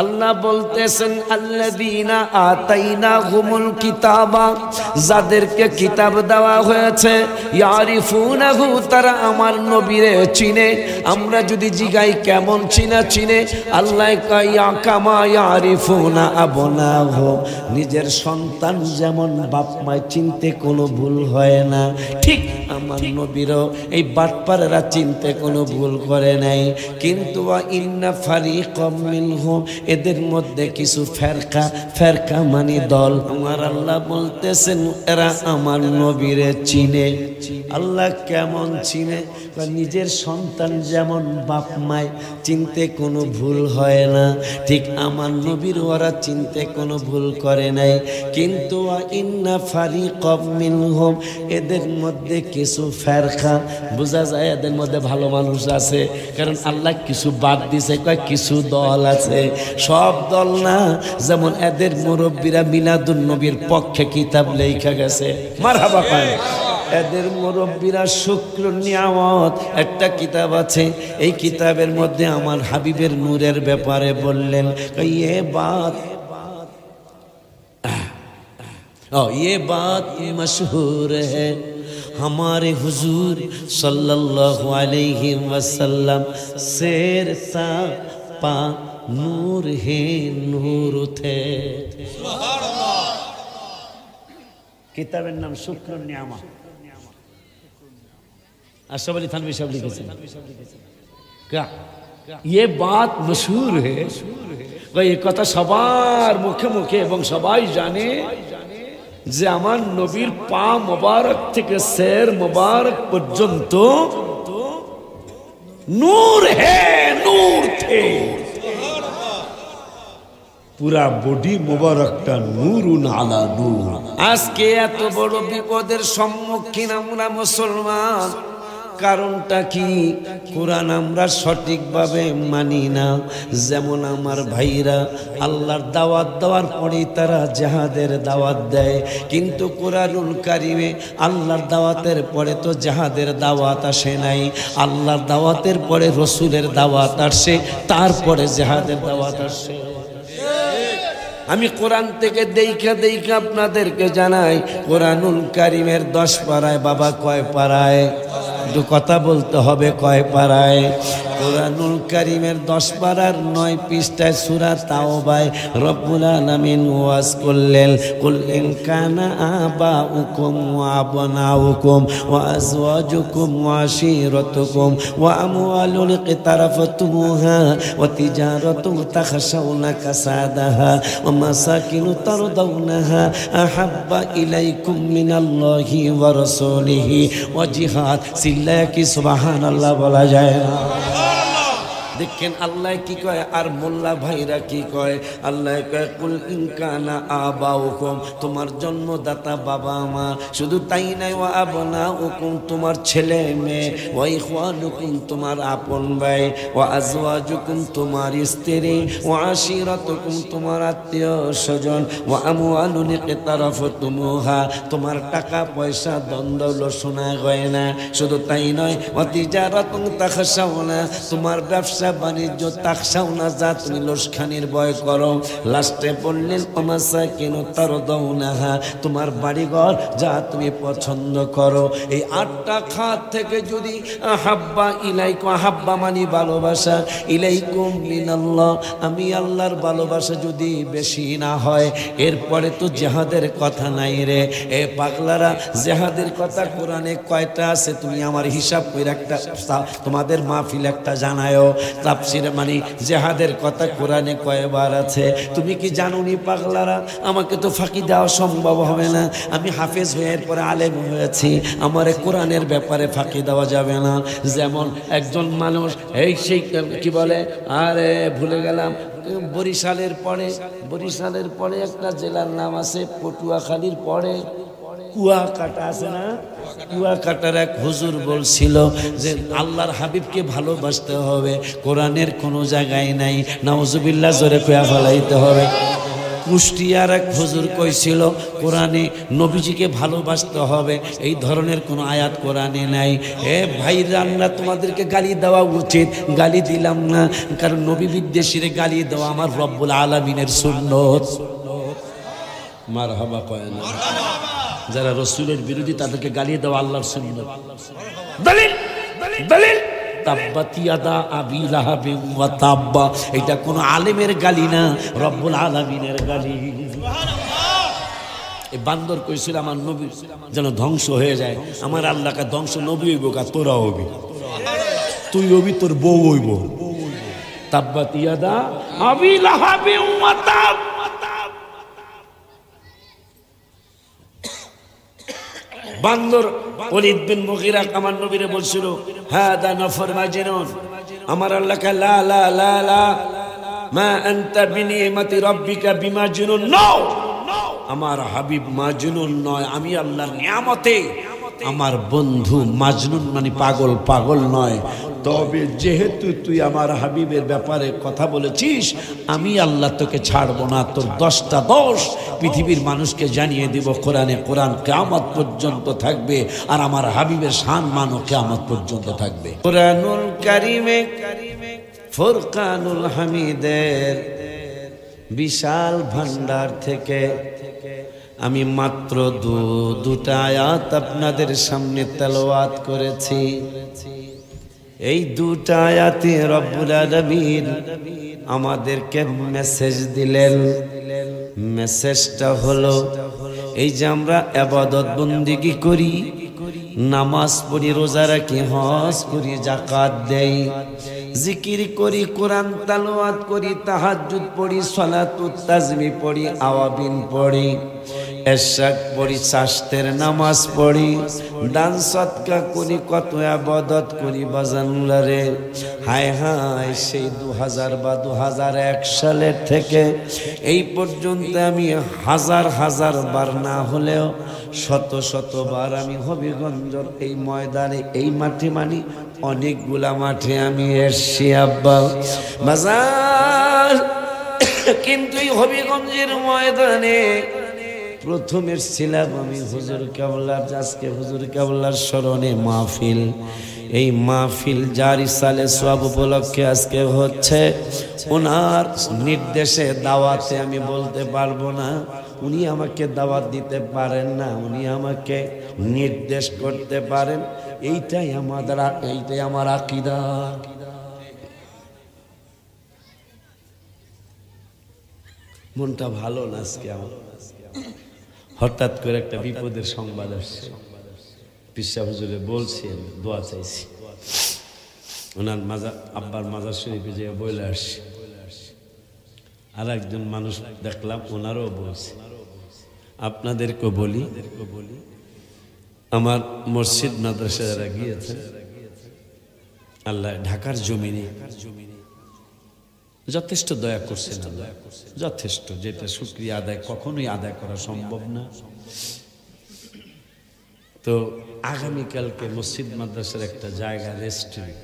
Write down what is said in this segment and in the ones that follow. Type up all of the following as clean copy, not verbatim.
আল্লাহ বলতেছেন আল্লাযীনা আতাইনাহুমুল কিতাবা, যাদেরকে কিতাব দেওয়া হয়েছে, ইয়ারিফুনাহু, তারা আমার নবীরে চিনে। আমরা যদি জিগাই কেমন চিনে, আল্লাহ কয় কামা ইয়ারিফুনা আবনাহুম, নিজের সন্তান যেমন বাপ মায় চিনতে কোনো ভুল হয় না, ঠিক আমার নবীরও এই বাটপারেরা চিনতে কোনো ভুল করে নাই। কিন্তু ওয়া ইন্না ফারিকাম মিনহুম, এদের মধ্যে কিছু ফেরকা মানে দল, আমার আল্লাহ বলতেছেন এরা আমার নবীরে চিনে। আল্লাহ কেমন চিনে? নিজের সন্তান যেমন বাপ মায় চিনতে কোনো ভুল হয় না, ঠিক আমার নবীর ওরা চিনতে কোনো ভুল করে নাই। কিন্তু ইন্না ফারিকাম মিনহুম, এদের মধ্যে কিছু ফেরকা, বোঝা যায় এদের মধ্যে ভালো মানুষ আছে, কারণ আল্লাহ কিছু বাদ দিছে, কয় কিছু দল আছে, সব দল না। যেমন এদের মুরব্বীরা মিলাদুন নবীর পক্ষে কিতাব লেখা গেছে, মারহাবা পায়। এদের মুরব্বীরা শুক্র নিয়ামত একটা কিতাব আছে, এই কিতাবের মধ্যে আমার হাবিবের নূরের ব্যাপারে বললেন, ये बात मशहूर है, हमारे हुजूर सल्लल्लाहु अलैहि वसल्लम शेर सा पा नूर है नूर थे। किताबेर नाम शुक्र नियामा, अशरफ अली थानवी साहब लिखेছেন। क्या ये बात मशहूर है, এই কথা সবার মুখে মুখে এবং সবাই জানে যে আমার নবীর পা মোবারক থেকে সের মোবারক পর্যন্ত নূর হে নূর থে, পুরা বডি মোবারকটা নূরুন আলা নূর। আজকে এত বড় বিপদের সম্মুখীন আমরা মুসলমান, কারণটা কি? কোরআন আমরা সঠিকভাবে মানি না। যেমন আমার ভাইরা আল্লাহর দাওয়াত দেওয়ার পরে তারা জিহাদের দাওয়াত দেয়, কিন্তু কোরআনুল কারিমে আল্লাহর দাওয়াতের পরে তো জিহাদের দাওয়াত আসে নাই, আল্লাহর দাওয়াতের পরে রসুলের দাওয়াত আসে, তারপরে জিহাদের দাওয়াত আসে। আমি কোরআন থেকে দেখা আপনাদেরকে জানাই, কোরআনুল কারিমের 10 পারায় বাবা কয় পারায়? একটু কথা বলতে হবে, কয় পারায়? কোরআনুল কারিমের 10 পারার 9 পৃষ্ঠায় সূরা তাওবায় রব্বুল আলামিন ওয়াজ করলেন, কুল ইন কানা আবাউকুম ওয়া আবনাউকুম ওয়া আজওয়াজুকুম ওয়া আশীরাতুকুম ওয়া আমওয়ালুন ইকতারাফতুমুহা ওয়া তিজারাতুন তাখশাউনা কাসাদাহা ওয়া মাসাকিনু তারদাউনাহা আহাব্বা ইলাইকুম মিনাল্লাহি ওয়া রাসূলিহি ওয়া জিহাদ। সিল্লায় কি সুবহানাল্লাহ বলা যায় না? দেখেন আল্লাহ কি কয় আর মোল্লা ভাইরা কি কয়। আল্লাহ কয় কুল ইন কানা আবাউকুম, তোমার জন্মদাতা বাবা মা, শুধু তাই নাই, ওয়া আবনাউকুম, তোমার ছেলে মেয়ে, ওয়া ইখওয়ানুকুম, তোমার আপন ভাই, ওয়া আজওয়াজুকুম, তোমার স্ত্রী, ওয়া আশীরাতুকুম, তোমার আত্মীয় স্বজন, ওয়া আমওয়ালুন ইকতারাফতুমুহা, তোমার টাকা পয়সা দ্বন্দ্ব সোনা গয়না, শুধু তাই নয়, ওয়া তিজারাতুন তাখশাউনা, তোমার ব্যবসা বাণিজ্য তাকসাউনা, যা তুমি লোসখানির ভয় করো। লাস্টে বললেন ওমাসাকিনু তারদাউনাহা, তোমার বাড়িঘর যা তুমি পছন্দ করো। এই 8টা খাত থেকে যদি আহাব্বা ইলাইকুম, আহাব্বা মানে ভালোবাসা, ইলাইকুম মিনাল্লাহ, আমি আল্লাহর ভালোবাসা যদি বেশি না হয়, এরপরে তো জিহাদের কথা নাই রে। এ পাগলারা, জিহাদের কথা কোরআনে কয়টা আছে তুমি আমার হিসাব করে একটা তোমাদের মাহফিল একটা জানায়ও। তাফসিরে মানে জিহাদের কথা কোরআনে কয়বার আছে তুমি কি জানোনি পাগলারা? আমাকে তো ফাঁকি দেওয়া সম্ভব হবে না, আমি হাফেজ হয়ে এরপরে আলেম হয়েছি, আমারে কোরআনের ব্যাপারে ফাঁকি দেওয়া যাবে না। যেমন একজন মানুষ এই সেই কি বলে, আরে ভুলে গেলাম, বরিশালের পরে একটা জেলার নাম আছে, পটুয়াখালীর পরে কুয়াকাটা আছে না, কুয়াকাটার এক হুজুর বলছিল যে আল্লাহর হাবিবকে ভালোবাসতে হবে, কোরআনের কোনো জায়গায় নাই, নাউজুবিল্লাহ জোরে কয়া ফেলাইতে হবে। কুষ্টিয়ার এক হুজুর কইছিল কোরআনে নবীজিকে ভালোবাসতে হবে, এই ধরনের কোনো আয়াত কোরআনে নাই। ভাই রান্না তোমাদেরকে গালি দেওয়া উচিত, গালি দিলাম না, কারণ নবী বিদ্বেষীরে গালি দেওয়া আমার রব্বুল আলামিনের সুন্নত। মারহাবা কয় না? যারা রসুলের বিরোধী তাদেরকে গালি দেওয়া আল্লাহর সুন্নত। দলিল দলিল তাব্বাত ইয়াদা আবি লাহাবিন ওয়া তাব্বা, এটা কোনো আলেমের গালি না, রব্বুল আলামিনের গালি। এই বান্দর কইছিল আমার নবী যেন ধ্বংস হয়ে যায়, আমার আল্লাহকে ধ্বংস নবী হইব কা তোরা হবি, তুই হবি তোর বউ হইব। তাব্বাত ইয়াদা আবি লাহাবিন ওয়া তাব। বান্দর ওলীদ বিন মুগীরা আমার নবীরে বলছিল হাদা নফর মাজনুন, আমার আল্লাহকে লা লা লা লা মা আনতা বিনিমাতি রাব্বিকা বিমাজনুন, নো, আমার হাবিব মাজনুন নয়, আমি আল্লাহর নিয়ামতে আমার বন্ধু মাজনুন মানে পাগল, পাগল নয়। তবে যেহেতু তুই আমার হাবিবের ব্যাপারে কথা বলেছিস, আমি আল্লাহ তোকে ছাড়বো না, তোর 10টা দোষ পৃথিবীর মানুষকে জানিয়ে দিব। কোরআনে কোরআন কিয়ামত পর্যন্ত থাকবে, আর আমার হাবিবের সম্মানও কিয়ামত পর্যন্ত থাকবে। কোরআনুল কারীমে ফুরকানুল হামিদের বিশাল ভান্ডার থেকে আমি মাত্র দুটা আয়াত আপনাদের সামনে তেলাওয়াত করেছি। এই দুটা আয়াতে রব্বুল আলামিন আমাদেরকে মেসেজ দিলেন। মেসেজটা হলো এই যে আমরা ইবাদত বন্দেগী করি, নামাজ পড়ি, রোজা রাখি, হজ করি, যাকাত দেই, জিকির করি, কোরআন তেলাওয়াত করি, তাহাজ্জুদ পড়ি, সালাতুত তাসবিহ পড়ি, আওয়াবিন পড়ি, এশাক পড়ি, শাস্তের নামাজ পড়ি, দান সদকা করি, কত ইবাদত করি বাজানুলারে। হায় হায়, সেই 2000 বা 2001 সালের থেকে এই পর্যন্ত আমি হাজার হাজার বার না হলেও শত শতবার আমি হবিগঞ্জের এই ময়দানে, এই মাঠে মানে অনেকগুলা মাঠে আমি এসছি আব্বা বাজার। কিন্তু এই হবিগঞ্জের ময়দানে প্রথম এসেছিলাম আমি হুজুর কেবলার, আজকে হুজুর কেবলার স্মরণে মাহফিল। এই মাহফিল যার ইসালে সওয়াব উপলক্ষে আজকে হচ্ছে, ওনার নির্দেশে দাওয়াতে আমি বলতে পারবো না, উনি আমাকে দাওয়াত দিতে পারেন না, উনি আমাকে নির্দেশ করতে পারেন। এইটাই আমার আকীদা। মনটা ভালো না আজকে আমার, হঠাৎ করে একটা বিপদের সংবাদ আসছে। পিসা হুজুরে বলছি, আমি দোয়া চাইছি, ওনার আব্বার মাজার শরীফে যে বলে আসছি। আর একজন মানুষ দেখলাম ওনারও বলছে, আপনাদেরকে বলি, আমার মসজিদ মাদ্রাসা যারা গিয়েছেন, আল্লাহ ঢাকার জমিনে যথেষ্ট দয়া করছেন, যথেষ্ট, যেটা শুকরিয়া আদায় কখনোই আদায় করা সম্ভব না। তো আগামীকালকে মসজিদ মাদ্রাসার একটা জায়গা রেজিস্ট্রি,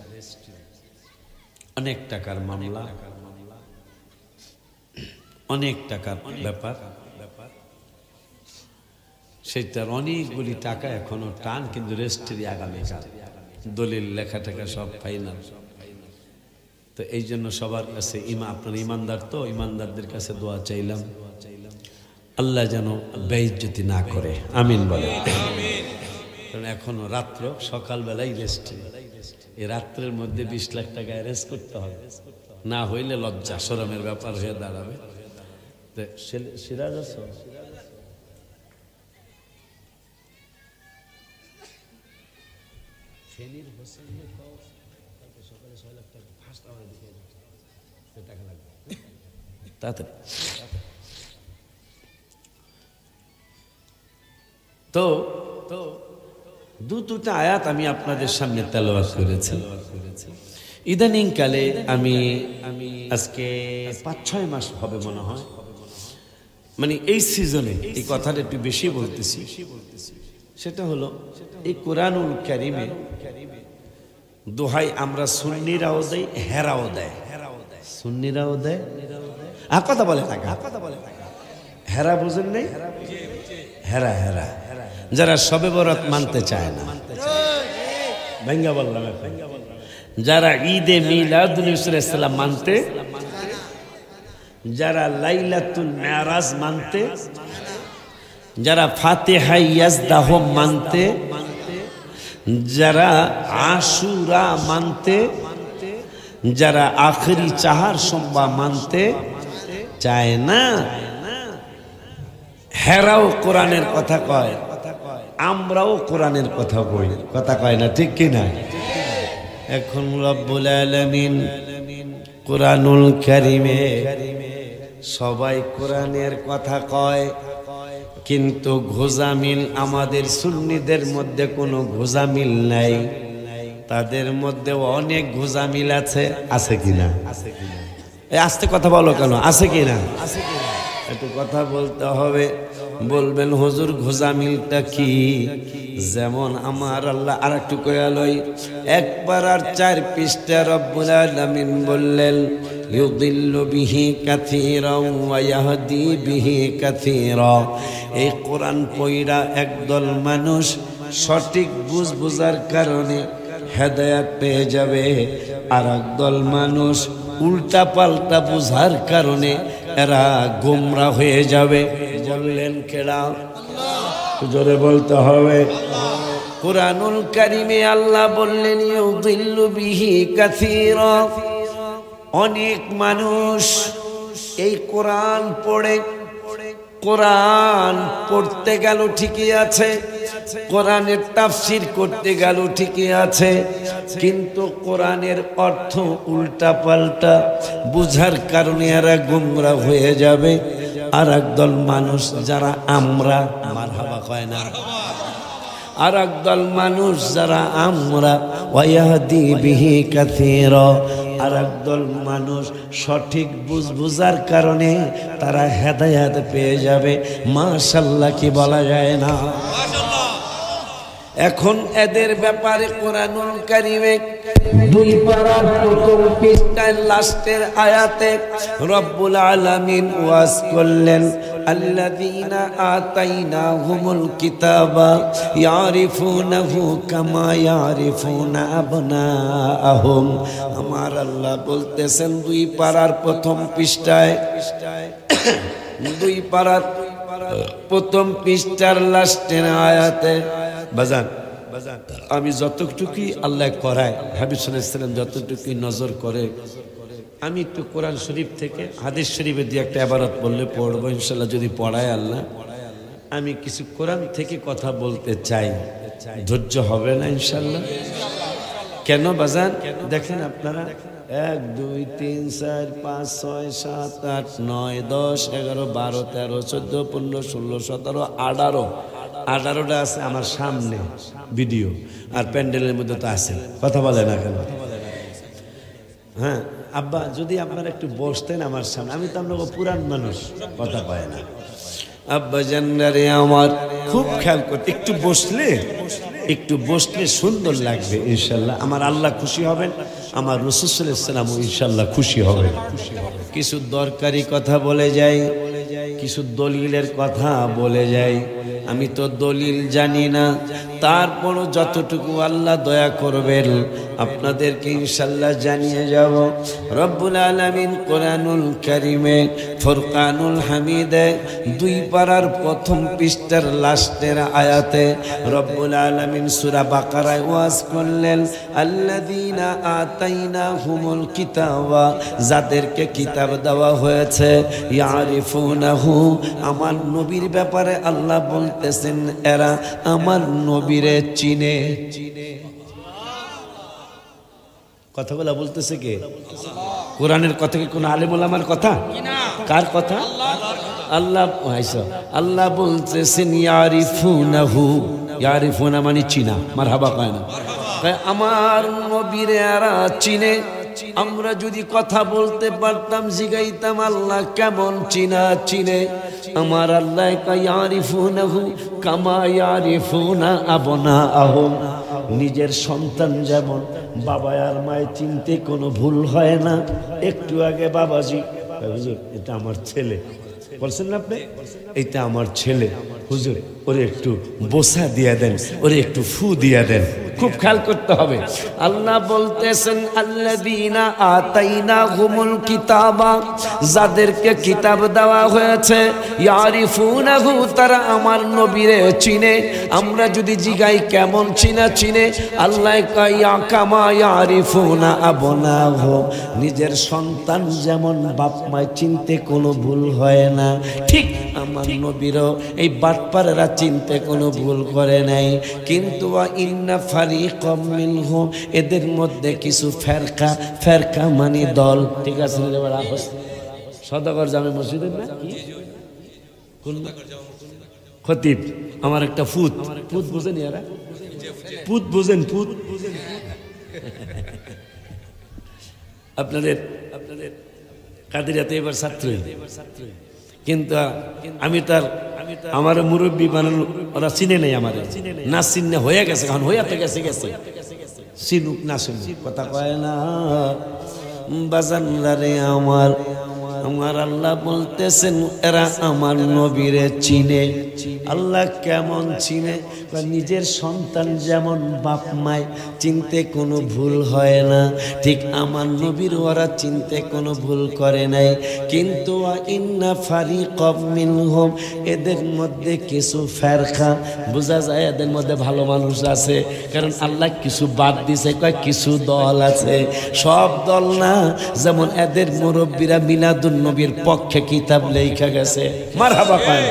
অনেক টাকার মামলা, অনেক টাকার ব্যাপার, সেটার অনেকগুলি টাকা এখনো টান, কিন্তু রেজিস্ট্রি আগামীকাল, দলিল লেখা টাকা সব ফাইনাল। তো এই জন্য সবার কাছে আপনার ইমানদার, তো ইমানদারদের কাছে দোয়া চাইলাম, আল্লাহ যেন বেইজ্জতি না করে, আমিন বলে। কারণ এখনো রাত্র, সকালবেলাই রেজিস্ট্রি, এই রাত্রের মধ্যে 20 লাখ টাকা অ্যারেঞ্জ করতে হবে, না হইলে লজ্জা শরমের ব্যাপার হয়ে দাঁড়াবে। সিরাজ আছো? তো দুটা আয়াত আমি আপনাদের সামনে তেলাওয়াত করেছি। ইদানিং কালে আমি আজকে 5-6 মাস হবে মনে হয়, মানে এই সিজনে এই কথাটা একটু বেশি বলতেছি। সেটা হলো এই কোরআনুল কারীমে দোহাই আমরা সুন্নিরাও দেই, হেরাও দেয়, সুন্নিরাও দেয়, কথা বলে থাকা, হেরা বুঝেন নাই? হেরা হেরা যারা শবে বরাত মানতে চায় না, ভেঙ্গা বললাম, যারা ঈদে মিলাদুল ইসলাম মানতে, যারা লাইলাতুল মেরাজ মানতে, যারা ফাতিহা ইয়াজদাহ মানতে, যারা আশুরা মানতে, যারা আখেরি চাহার সোমবার মানতে চায় না, হেরাও কোরআনের কথা কয়, আমরাও কোরআনের কথা কই, কথা কয় না, ঠিক কি না? এখন রব্বুল আলামিন কোরআনুল কারীমে সবাই কোরআনের কথা কয়, কিন্তু গোজামিল আমাদের সুন্নিদের মধ্যে কোনো গোজামিল নাই, তাদের মধ্যে অনেক গোজামিল আছে। আছে কিনা? এই আস্তে কথা বলো কেন? আছে কিনা? একটু কথা বলতে হবে। বলবেন হুজুর গোজামিলটা কি? যেমন আমার আল্লাহ আর একটু কয়ালই একবার আর 4 পৃষ্ঠা রব্বুল আলামিন বললেন ইউদিল্লু বিহি কাসীরান ওয়া ইয়াহদি বিহি কাসীরা। এই কোরআন পয়রা একদল মানুষ সঠিক বুঝার কারণে হেদায়েত পেয়ে যাবে, আর একদল মানুষ উল্টা পাল্টা বুঝার কারণে এরা গোমরা হয়ে যাবে। বললেন কেডা? জোরে বলতে হবে। কোরআনুল কারীমে আল্লাহ বললেন ইউদিল্লু বিহি কাসীরা। অনেক মানুষ এই কোরআন পড়ে, কোরআন পড়তে গেল ঠিকই আছে, কোরআনের তাফসীর করতে গেল ঠিকই আছে, কিন্তু কোরআনের অর্থ উল্টা পাল্টা বুঝার কারণে এরা গোমরা হয়ে যাবে। আর একদল মানুষ যারা আমরা, মারহাবা কয় না, আর একদল মানুষ যারা আমরা ওয়াহদি বিহি কাসীরা, আর একদল মানুষ সঠিক বুঝার কারণে তারা হেদায়েত পেয়ে যাবে। মাশাআল্লাহ কি বলা যায় না? এখন এদের ব্যাপারে কোরআনুল কারীমে 2 পারার প্রথম পৃষ্ঠার লাস্টের আয়াতে রব্বুল আলামিন ওয়াজ করলেন আল্লাযীনা আতাইনাহুমুল কিতাবা ইয়ারিফুনাহু কামা ইয়ারিফুনা আবনাআহুম। আমার আল্লাহ বলতেছেন 2 পারার প্রথম পৃষ্ঠায়, 2 পারার প্রথম পৃষ্ঠার লাস্টের আয়াতে বাজান, আমি যতটুকুই আল্লাহ করায়, হাবিব সাল্লাল্লাহু আলাইহি ওয়াসাল্লাম যতটুকুই নজর করে, আমি একটু কোরআন শরীফ থেকে হাদিস শরীফে দিয়ে একটা ইবারত বললে পড়বো ইনশাআল্লাহ, যদি পড়ায় আল্লাহ। আমি কিছু কোরআন থেকে কথা বলতে চাই, ধৈর্য হবে না ইনশাআল্লাহ? কেন বাজান? দেখেন আপনারা 1 2 3 4 5 6 7 8 9 10 11 12 13 14 15 16 17 18 18টা আছে আমার সামনে ভিডিও, আর প্যান্ডেলের মধ্যে তো আছে। কথা বলে না কেন? হ্যাঁ আব্বা, যদি আপনারা একটু বসতেন আমার সামনে, আমি তো আপনাকে পুরান মানুষ, কথা পায় না। আব্বা জান্নারে আমার খুব খেয়াল করতে, একটু বসলে সুন্দর লাগবে ইনশাল্লাহ। আমার আল্লাহ খুশি হবেন, আমার রাসূল সাল্লাল্লাহু আলাইহি ওয়াসাল্লাম ইনশাল্লাহ খুশি হবে। কিছু দরকারি কথা বলে যাই, কিছু দলিলের কথা বলে যাই। আমি তো দলিল জানি না, তারপরও যতটুকু আল্লাহ দয়া করবেন আপনাদেরকে ইনশাল্লাহ জানিয়ে যাব। রব্বুল আলামিন কোরআনুল কারীমে ফুরকানুল হামিদে 2 পারার প্রথম পৃষ্ঠার লাস্টের আয়াতে রব্বুল আলামিন সূরা বাকারায় ওয়াজ করলেন আল্লাযীনা আতাইনাহুমুল কিতাবা, যাদেরকে কিতাব দেওয়া হয়েছে, ইয়ারিফুনাহু, আমার নবীর ব্যাপারে আল্লাহ বলতেছেন এরা আমার নবীরে চিনে। কথাগুলা বলতেছে কে? কোরআনের কথা কি কোন আলেম ওলামার কথা? কার কথা? আল্লাহ। আল্লাহ বলতেছেন ইয়ারিফুনাহু, ইয়ারিফুনা মানে চিনা, মারহাবা কয় না? আমার নবীরে এরা চিনে। আমরা যদি কথা বলতে পারতাম, জিগাইতাম আল্লাহ কেমন চিনে। আমার আল্লাহ ইয়ারিফুনাহু কামা ইয়ারিফুনা আবনাআহুম। নিজের সন্তান যেমন বাবা আর মায়ের চিনতে কোনো ভুল হয় না। একটু আগে বাবাজি হুজুর এটা আমার ছেলে। বলছেন না আপনি, এইটা আমার ছেলে হুজুর, ওরে একটু বোসা দিয়া দেন, ওরে একটু ফু দিয়া দেন। খুব খেয়াল করতে হবে। আল্লাহ বলতেছেন আল্লাযীনা আতাইনাহুমুল কিতাবা, যাদেরকে কিতাব দেওয়া হয়েছে, ইয়ারিফুনাহু, তারা আমার নবীরে চিনে। আমরা যদি জিগাই কেমন চিনে, আল্লাহ কয় কামা ইয়ারিফুনা আবনাহুম, নিজের সন্তান যেমন বাপ মায় চিনতে কোনো ভুল হয় না, ঠিক আমার নবীরও এই বাটপারেরা চিনতে কোনো ভুল করে নাই। কিন্তু ইন্না ফারিকাম মিনহুম, এদের মধ্যে কিছু ফেরকা মানে দল, ঠিক আছে সদাগর জামে মসজিদের না খতিব, আমার একটা ফুত বুঝেন, এরা পুত বুঝেন, পুত আপনাদের কাদিরাতে এবার ছাত্র, কিন্তু আমি তার আমার মুরব্বী বানানো, ওরা চিনে নেই, আমার না চিনে হয়ে গেছে, এখন হইয়াতে গেছে চিনুক না চিনুক কথা কয় না। বাজানরা রে আমার আল্লাহ বলতেছেন এরা আমার নবীরে চিনে। আল্লাহ কেমন চিনে? নিজের সন্তান যেমন বাপ মায় চিনতে কোনো ভুল হয় না, ঠিক আমার নবীর ওরা চিনতে কোনো ভুল করে নাই। কিন্তু ইন্না ফারিকাম মিনহুম, এদের মধ্যে কিছু ফেরকা, বোঝা যায় এদের মধ্যে ভালো মানুষ আছে, কারণ আল্লাহ কিছু বাদ দিছে, কয় কিছু দল আছে, সব দল না। যেমন এদের মুরব্বীরা মিলাদুন নবীর পক্ষে কিতাব লেখা গেছে, মারহাবা পায়।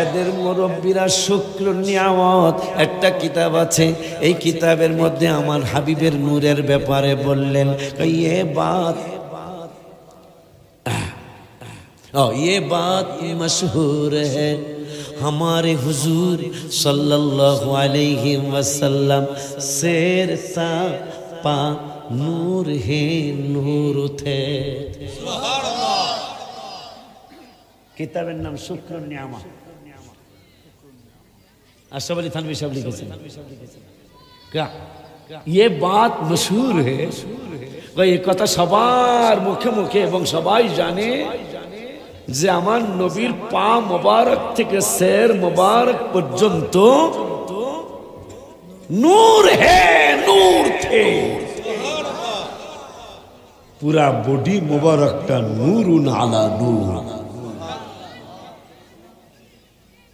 এদের মুরব্বীরা শুক্র নিয়ামত একটা কিতাব আছে, এই কিতাবের মধ্যে আমার হাবিবের নূরের ব্যাপারে বললেন, ये बात मशहूर है हमारे हुजूर सल्लल्लाहु अलैहि वसल्लम शेर सा पा नूर है नूर थे। किताबेर नाम शुक्र नियामा, अशरफ अली थानवी साहब लिखेছেন। क्या ये बात मशहूर है, এই কথা সবার মুখে মুখে এবং সবাই জানে যে আমার নবীর পা মোবারক থেকে সের মোবারক পর্যন্ত নূর হে নূর থে, पूरा बॉडी मुबारकটা नूरुन आला नूर।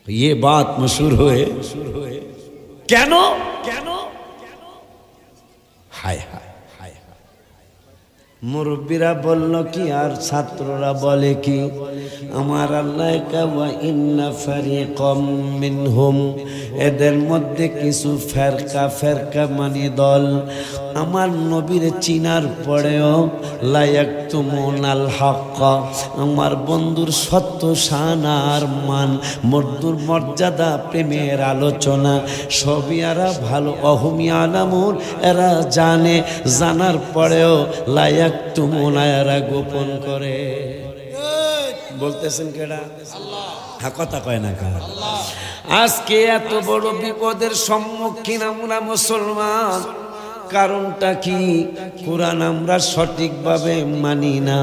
ये बात मशहूर हुए কেন? हाय हाय हाय, মুরব্বীরা বলল কি আর ছাত্ররা বলে কি? আমার আল্লাহ ওয়া ইন্না ফারিকাম মিনহুম, এদের মধ্যে কিছু ফেরকা মানে দল, আমার নবীর চিনার পরেও লায়াকতুমুনাল হক, আমার বন্ধুর সত্য শান আর মান, মর্দুর মর্যাদা, প্রেমের আলোচনা সবই এরা ভালো অহমি আলামুন, এরা জানে, জানার পরেও লায়াকতুমুনা, এরা গোপন করে। বলতেছেন কেডা? আল্লাহ। কথা কয় না কার? আজকে এত বড় বিপদের সম্মুখীন আমরা মুসলমান, কারণটা কি? কোরআন আমরা সঠিকভাবে মানি না।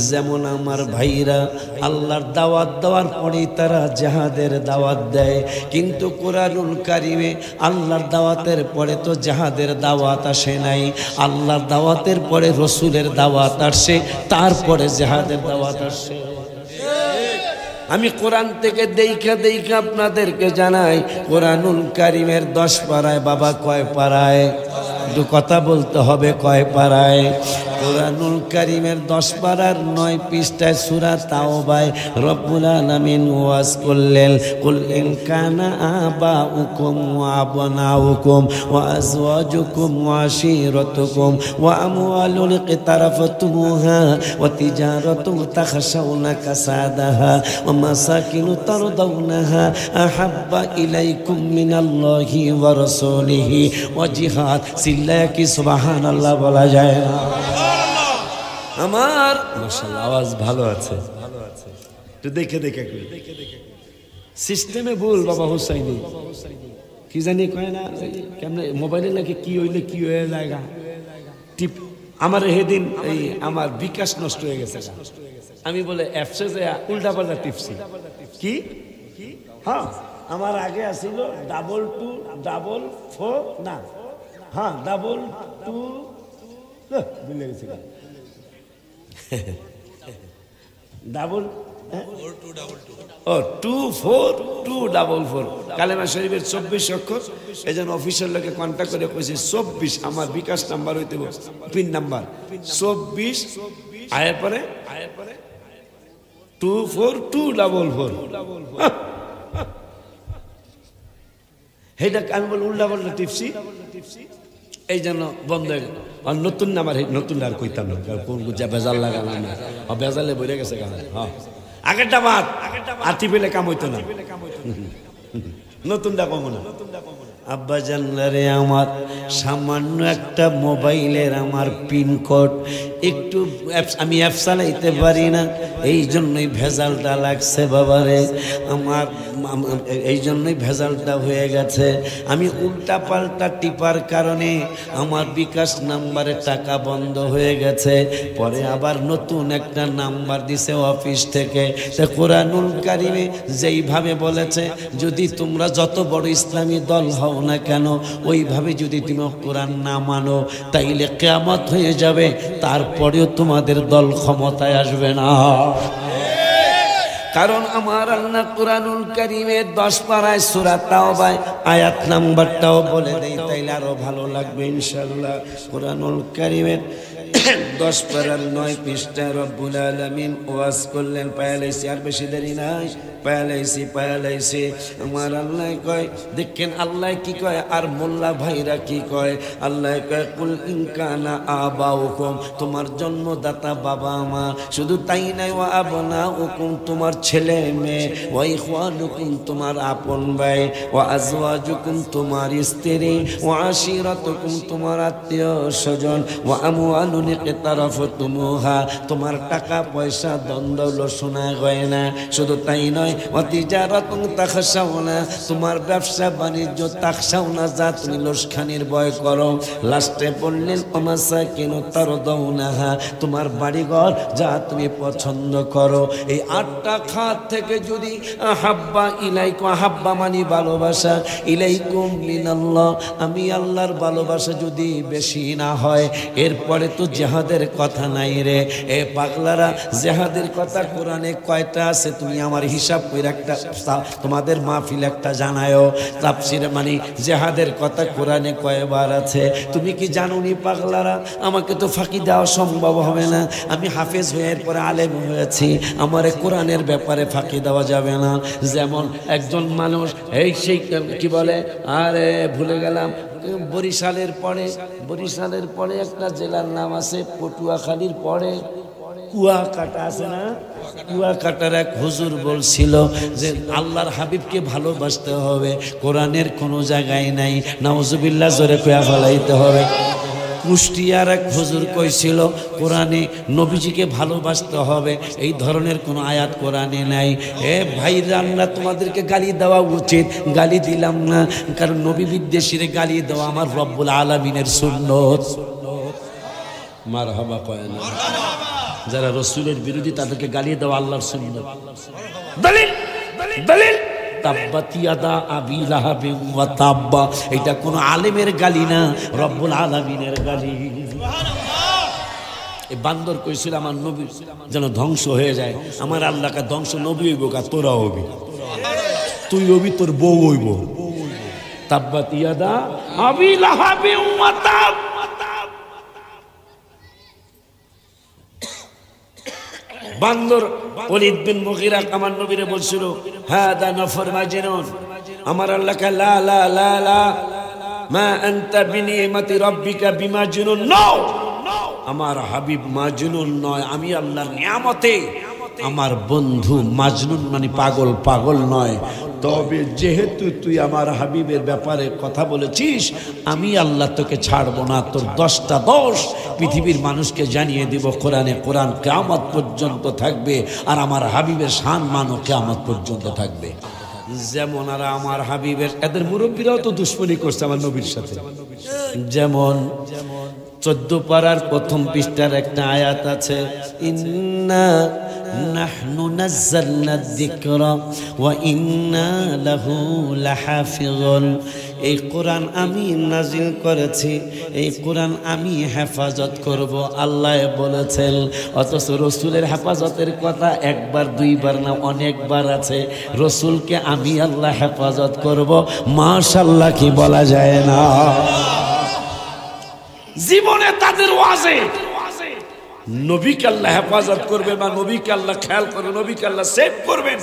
যেমন আমার ভাইরা আল্লাহর দাওয়াত দেওয়ার পরেই তারা জিহাদের দাওয়াত দেয়, কিন্তু কোরআনুল কারিমে আল্লাহর দাওয়াতের পরে তো জিহাদের দাওয়াত আসে নাই, আল্লাহর দাওয়াতের পরে রসুলের দাওয়াত আসে, তারপরে জিহাদের দাওয়াত আসে। আমি কোরআন থেকে দেখা আপনাদেরকে জানাই, কোরআনুল কারিমের 10 পারায়, বাবা কয় পারায়? একটু কথা বলতে হবে, কয় পারায়? কোরআনুল কারিমের 10 পারার 9 পৃষ্ঠায় সূরা তাওবায় রব্বুল আলামিন ওয়াজ করলেন, কুল ইন কানা আবাউকুম ওয়া আবনাউকুম ওয়া আজওয়াজুকুম ওয়া আশীরাতুকুম ওয়া আমওয়ালুন ইকতারাফতুমুহা ওয়া তিজারাতুন তাখশাউনা কাসাদাহা ওয়া মাসাকিনু তারদাউনাহা আহাব্বা ইলাইকুম মিনাল্লাহি ওয়া রাসূলিহি ওয়া জিহাদ। সিল্লায় কি সুবহানাল্লাহ বলা যায় না? আমার মাশাআল্লাহ আওয়াজ ভালো আছে, তো দেখে সিস্টেমে বল বাবা হুসাইনি কি জানি কয় না, কেমনে মোবাইলে লাগে কি হইলে কি হয়ে জায়গা টিপ। আমার সেদিন এই আমার বিকাশ নষ্ট হয়ে গেছে, আমি বলে অ্যাপসে যে উল্টা পাল্টা টিপছি কি হ্যাঁ আমার আগে আসিল 2244 না হ্যাঁ 22 ভুলে গেছি ও 24244 কালেমা শরীফের 24 অক্ষর। এই জন্য অফিসের লোকে কন্ট্যাক্ট করে কইছে 24 আমার বিকাশ নাম্বার হইতে পিন নাম্বার 24 আয়ের পরে 24244 হেটা আমি বল উল্টা পাল্টা টিপসি এই জন্য বন্ধ হয়ে গেল। আর নতুন নাম্বার নতুন আর কইতাম না কোন যা বেজাল লাগালাম না বেজালে বইরে গেছে গান হ্যাঁ আগেরটা বাদ আর টিপেলে কাম হইতো না নতুনটা কম না। আব্বা জানলারে আমার সামান্য একটা মোবাইলের আমার পিনকোড একটু আমি অ্যাপ চালাইতে পারি না এই জন্যই ভেজালটা লাগছে বাবারে আমার এই জন্যই ভেজালটা হয়ে গেছে। আমি উল্টা পাল্টা টিপার কারণে আমার বিকাশ নাম্বারে টাকা বন্ধ হয়ে গেছে। পরে আবার নতুন একটা নাম্বার দিছে অফিস থেকে। কোরআনুল কারিমে যেইভাবে বলেছে যদি তোমরা যত বড় ইসলামী দল হও না কেন ওইভাবে যদি তুমি কোরআন না মানো তাইলে কিয়ামত হয়ে যাবে, তারপরেও তোমাদের দল ক্ষমতায় আসবে না। কারণ আমার আল্লাহ কুরআনুল কারীমের 10 পারায় সূরা তাওবায় আয়াত নাম্বারটাও বলে দেই তাইলে আরো ভালো লাগবে ইনশাআল্লাহ। কুরআনুল কারীমের 10 পারার 9 পৃষ্ঠা রব্বুল আলামিন ওয়াজ করলেন। পায়ালাইছি আর বেশি দেরি নাই, পায়ালাইছি আমার আল্লাহ কয় দেখেন আল্লাহ কি কয় আর মোল্লা ভাইরা কি কয়। আল্লাহ কয় কুল ইন কানা আবাউকুম তোমার জন্মদাতা বাবা মা, শুধু তাই নাই ওয়া আবনাউকুম তোমার ছেলে মেয়ে, ওয়া ইখওয়ানুকুম তোমার আপন ভাই, ওয়া আজওয়াজুকুম তোমার স্ত্রী, ওয়া আশিরাতুকুম তোমার আত্মীয় স্বজন, ওয়া আমওয়ালুন ইকতারাফতুমুহা তোমার টাকা পয়সা দ্বন্দ্ব সোনা গয়না, শুধু তাই নয় ওয়া তিজারাতুন তাখশাউনা তোমার ব্যবসা বাণিজ্য তাখশাউনা যা তুমি লোসখানির ভয় করো। লাস্টে বললেন ওমাসাকিন তারদাউনাহা তোমার বাড়িঘর যা তুমি পছন্দ করো। এই 8টা খাত থেকে যদি আহাব্বা ইলাইকুম, আহাব্বা মানে ভালোবাসা, ইলাইকুম মিনাল্লাহ আমি আল্লাহর ভালোবাসা যদি বেশি না হয়, এরপরে তো জিহাদের কথা নাই রে। এ পাগলারা জিহাদের কথা কোরআনে কয়টা আছে তুমি আমার হিসাব করে একটা তোমাদের মাহফিল একটা জানায়ও। তাফসিরে মানে জিহাদের কথা কোরআনে কয়বার আছে তুমি কি জানো নি পাগলারা? আমাকে তো ফাঁকি দেওয়া সম্ভব হবে না, আমি হাফেজ হয়ে এরপরে আলেম হয়েছি, আমারে কোরআনের ব্যাপারে ফাঁকি দেওয়া যাবে না। যেমন একজন মানুষ এই সেই কি বলে আরে ভুলে গেলাম বরিশালের পরে একটা জেলার নাম আছে পটুয়াখালীর পরে কুয়াকাটা আছে না, কুয়াকাটার এক হুজুর বলছিল যে আল্লাহর হাবিবকে ভালোবাসতে হবে, কোরআনের কোনো জায়গায় নাই, নাউজুবিল্লাহ জোরে কয়া ফেলাইতে হবে। কুষ্টিয়ার এক হুজুর কইছিল কোরআনে নবীজিকে ভালোবাসতে হবে, এই ধরনের কোনো আয়াত কোরআনে নাই। এ ভাইরা আমরা তোমাদেরকে গালি দেওয়া উচিত, গালি দিলাম না, কারণ নবী বিদ্বেষীরে গালি দেওয়া আমার রব্বুল আলামিনের সুন্নত। মারহাবা কয় না, যারা রসুলের বিরোধী তাদেরকে গালি দেওয়া আল্লাহর সুন্নত। দলিল দলিল তাব্বাত ইয়াদা আবি লাহাবিন ওয়া তাব্বা এটা কোন আলেমের গালি না, রব্বুল আলামিনের গালি। এই বান্দর কইছিল আমার নবী যেন ধ্বংস হয়ে যায়, আমার আল্লাহকে ধ্বংস নবী হইব কা তোরা হবি, তুই হবি তোর বউ হইব। তাব্বাত ইয়াদা আবি লাহাবিন ওয়া তাব বান্দর ওলীদ বিন মুগীরা আমার নবীরে বলছিল হাদা নফর মাজনুন, আমার আল্লাহকে লা লা লা লা মা আনতা বিনিমাতি রাব্বিকা বিমাজনুন, নো আমার হাবিব মাজনুন নয়, আমি আল্লাহর নিয়ামতে আমার বন্ধু মাজনুন মানে পাগল, পাগল নয়। তবে যেহেতু তুই আমার হাবিবের ব্যাপারে কথা বলেছিস আমি আল্লাহ তোকে ছাড়বো না, তোর 10টা দোষ পৃথিবীর মানুষকে জানিয়ে দিব। কোরআনে কোরআন কিয়ামত পর্যন্ত থাকবে আর আমার হাবিবের সম্মানও কিয়ামত পর্যন্ত থাকবে। যেমন আর আমার হাবিবের এদের মুরব্বীরাও তো দুশমনী করছে আমার নবীর সাথে, যেমন 14 পারার প্রথম পৃষ্ঠার একটা আয়াত আছে, ইন্না নাহনু নাযালনা যিকরা ওয়া ইন্না লাহু লাহাফিজুন। এই কোরআন আমি নাজিল করেছি, এই কোরআন আমি হেফাজত করব, আল্লাহ বলেছেন। অথচ রসুলের হেফাজতের কথা একবার দুইবার না, অনেকবার আছে। রসুলকে আমি আল্লাহ হেফাজত করব, মাশাআল্লাহ কি বলা যায় না? জীবনে তাদের ওয়াজে নবীকে আল্লাহ হেফাজত করবে বা নবীকে আল্লাহ খেয়াল করবে, নবীকে আল্লাহ সেভ করবেন,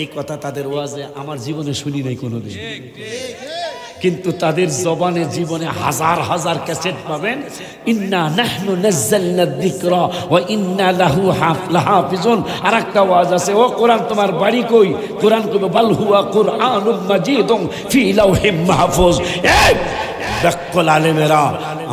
এই কথা তাদের ওয়াজে আমার জীবনে শুনি নাই কোনোদিন। কিন্তু তাদের জবানে জীবনে হাজার হাজার ক্যাসেট পাবেন, ইন্না নাহনু নাযালনা যিকরা ওয়া ইন্না লাহু লাহাফিজুন। আরেকটা ওয়াজ আছে, ও কোরআন তোমার বাড়ি কই? কোরআন কইবে বাল হুয়া কুরআনুম মাজিদুন ফি লাওহিম মাহফুজ। এই বেকল আলেমেরা,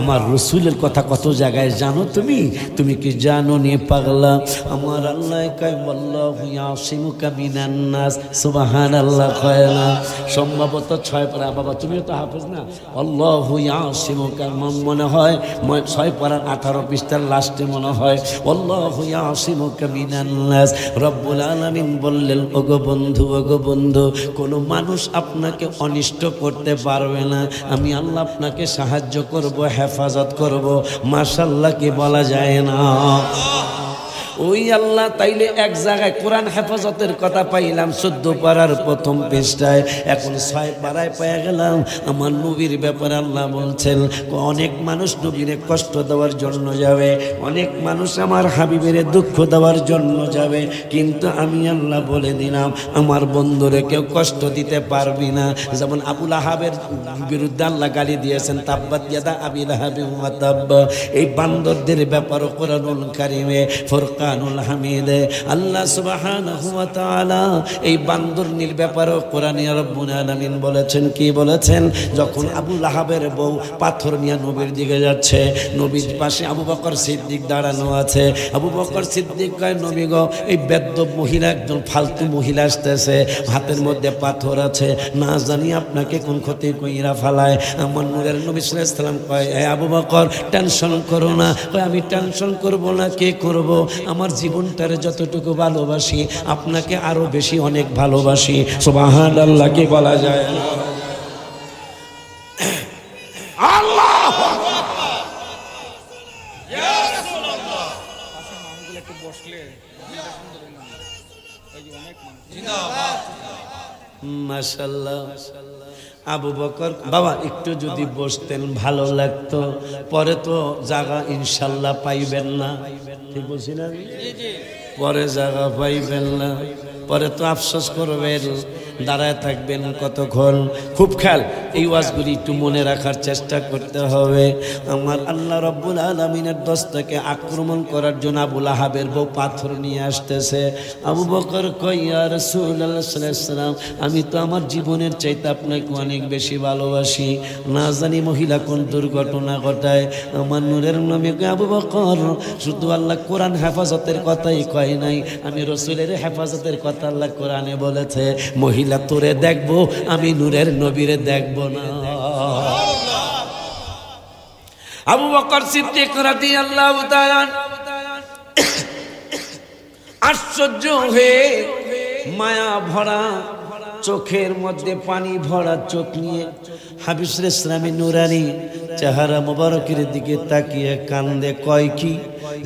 আমার রসুলের কথা কত জায়গায় জানো তুমি? তুমি কি জানো নি পাগলা? আমার আল্লাহ কয় আল্লাহু ইয়াসিমুকা মিনান নাস, সুবহানাল্লাহ কয় না? সম্ভবত 6 পারা। বাবা তুমিও তো হাফেজ না? আল্লাহু ইয়াসিমুকা, মনে হয় 6 পারার 18 পৃষ্ঠার লাস্টে মনে হয় আল্লাহু ইয়াসিমুকা মিনান নাস। রব্বুল আলামিন বললেন, ওগো বন্ধু, ওগো বন্ধু, কোনো মানুষ আপনাকে অনিষ্ট করতে পারবে না, আমি আল্লাহ আপনাকে সাহায্য করব, হেফাজত করব। মাশাআল্লাহ কি বলা যায় না? ওই আল্লাহ তাইলে এক জায়গায় কোরআন হেফাজতের কথা পাইলাম 14 পারার প্রথম পৃষ্ঠায়, এখন 6 পারায় পেয়ে গেলাম আমার নবীর ব্যাপারে আল্লাহ বলছেন, অনেক মানুষ নবীরে কষ্ট দেওয়ার জন্য যাবে, অনেক মানুষ আমার হাবিবের দুঃখ দেওয়ার জন্য যাবে, কিন্তু আমি আল্লাহ বলে দিলাম আমার বন্ধুরে কেউ কষ্ট দিতে পারবি না। যেমন আবু লাহাবের বিরুদ্ধে আল্লাহ গালি দিয়েছেন, তাব্বাত ইয়াদা আবি লাহাবিন ওয়া তাব। এই বান্দরদের ব্যাপারে কোরআনুল কারীমে ফুরকানুল হামিদে আল্লাহ সুবহানাহু ওয়া তাআলা এই বান্দরনির ব্যাপারে কোরআনে রব্বুল আলামিন বলেছেন, কি বলেছেন? যখন আবু লাহাবের বউ পাথর নিয়ে নবীর দিকে যাচ্ছে, নবীর পাশে আবু বকর সিদ্দিক দাঁড়ানো আছে। আবু বকর সিদ্দিক কয়, নবী গো, এই বেদ্যপ মহিলা, একজন ফালতু মহিলা আসতেছে, হাতের মধ্যে পাথর আছে, না জানি আপনাকে কোন ক্ষতি কইরা ফালায়। আমার নূরের নবী সাল্লাল্লাহু আলাইহি সাল্লাম কয়, এ আবু বকর টেনশন করো না। কয়, আমি টেনশন করব না, কে করব? আমার জীবনটারে যতটুকু ভালোবাসি আপনাকে আরো বেশি অনেক ভালোবাসি। সুবহানাল্লাহ কি বলা যায়? আল্লাহ ইয়া রাসূলুল্লাহ। একটু বসলে জিন্দাবাদ মাশাআল্লাহ। আবু বকর বাবা একটু যদি বসতেন ভালো লাগতো, পরে তো জায়গা ইনশাল্লাহ পাইবেন না, ঠিক বলছি না? পরে জায়গা পাইবেন না, পরে তো আফসোস করবেন, দাঁড়ায় থাকবেন কতক্ষণ। খুব খেয়াল, এই ওয়াজগুলি একটু মনে রাখার চেষ্টা করতে হবে। আমার আল্লাহ রব্বুল আলামিনের দস্তকে আক্রমণ করার জন্য আবু লাহাবের বউ পাথর নিয়ে আসতেছে। আবু বকর কয়, ইয়া রাসূলুল্লাহ সাল্লাল্লাহু আলাইহি ওয়াসাল্লাম, আমি তো আমার জীবনের চাইতে আপনাকে অনেক বেশি ভালোবাসি, না জানি মহিলা কোন দুর্ঘটনা ঘটায়। আমার নূরের নবী কয়, আবু বকর, শুধু আল্লাহ কোরআন হেফাজতের কথাই কয় নাই, আমি রাসূলের হেফাজতের কথা আল্লাহ কোরআনে বলেছে। মহিলা তোরে দেখবো, আমি নূরের নবীরে দেখবো না। আবু বকর সিদ্দিক রাদিয়াল্লাহু তাআলা আশ্চর্য হয়ে মায়া ভরা চোখের মধ্যে পানি ভরা চোখ নিয়ে হাবিব ইসলামের নুরানি চেহারা মোবারকের দিকে তাকিয়ে কান্দে। কয় কি,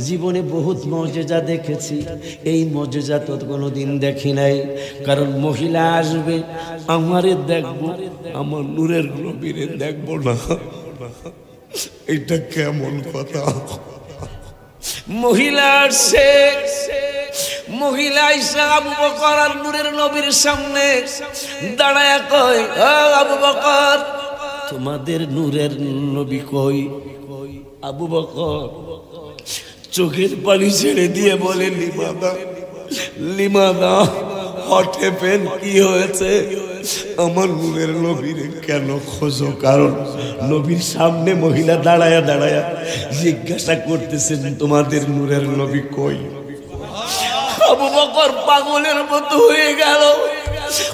জীবনে বহুত মজেজা দেখেছি, এই মজেজা তো কোনোদিন দেখি নাই। কারণ মহিলা আসবে, আমারে দেখবো, আমার নূরের নবীরে দেখবো না, এটা কেমন কথা? মহিলা আসে, মহিলা আয়েশা আবু বকর আর নূরের নবীর সামনে দাঁড়ায়া কয়, ও আবু বকর, তোমাদের নূরের নবী কই? আবু বকর চোখের পানি ছেড়ে দিয়ে বলে, লিমাদা, লিমাদা, হোয়াট হ্যাপেন, কি হয়েছে? আমার নূরের নবীর কেন খোঁজো? কারণ নবীর সামনে মহিলা দাঁড়ায়া দাঁড়ায়া জিজ্ঞাসা করতেছেন, তোমাদের নূরের নবী কই? আবু বকর পাগলের মতো হয়ে গেল।